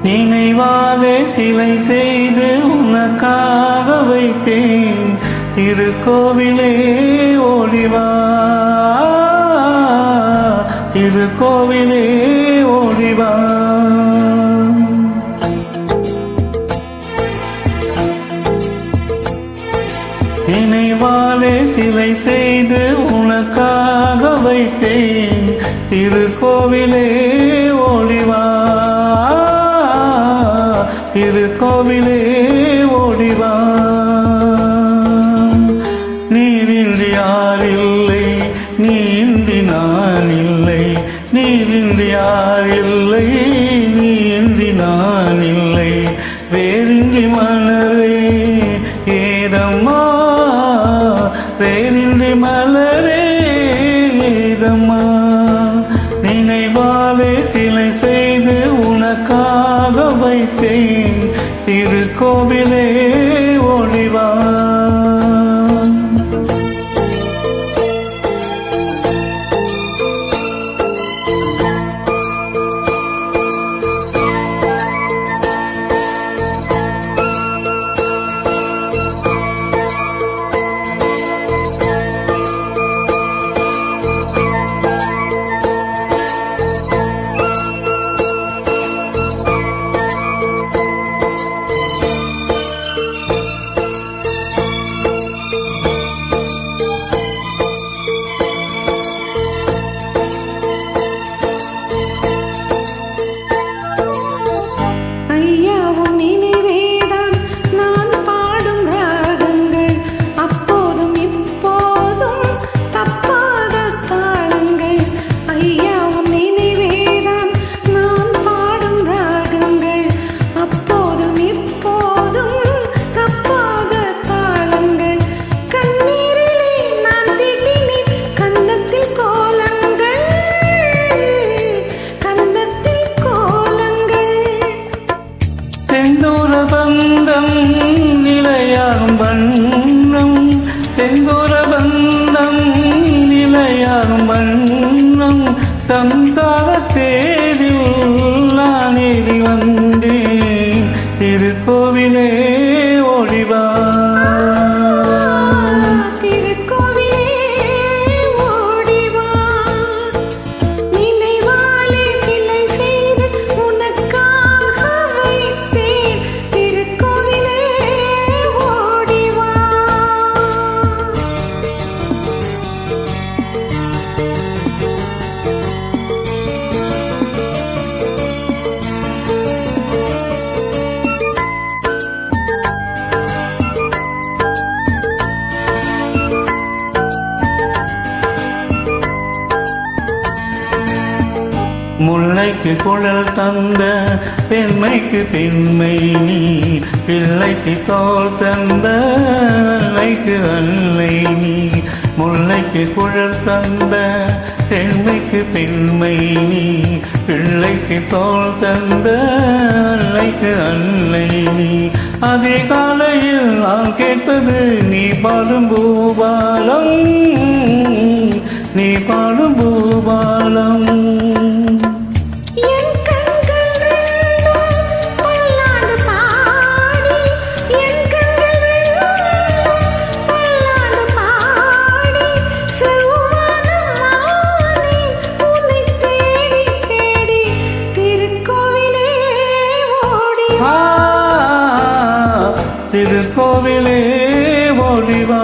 நினைவாலே சிலை செய்து உனக்காக வைத்தேன். திருக்கோவிலே ஓடிவா, திருக்கோவிலே ஓடிவா. நினைவாலே சிலை செய்து உனக்காக வைத்தேன். திருக்கோவிலே ஓடிவா, திருக்கோவிலே ஓடிவா. நீரின்றி யாரில்லை, நீ இன்றி நான் இல்லை. நீரின்றி யாரில்லை, நீ இன்றி நான் இல்லை. வேறின்றி மலரே ஏதம்மா, வேறின்றி மலரே ஏதம்மா. நினைவாலே சிலை செய்து உனக்காக வைத்தேன். திருக்கோவிலே ஓடிவா. செந்தூர பந்தம் நிலையாகும் வண்ணம், செந்தூர பந்தம் நிலையாகும் வண்ணம். சம்சார தேரில் நான் ஏறி வந்தேன். திருக்கோவிலே ஓடிவா, முல்லைக்கு குழல் தந்த பெண்மைக்கு பெண்மை நீ. பிள்ளைக்கு தோல் தந்த அல்லைக்கு அல்லை நீ. முல்லைக்கு குழல் தந்த பெண்மைக்கு பெண்மை நீ. பிள்ளைக்கு தோல் தந்த அல்லைக்கு அல்லை நீ. அதே காலையில் நான் கேட்பது நீ பாடும் பூபாலம், நீ பாடும் பூபாலம். திருக்கோவிலே ஓடிவா.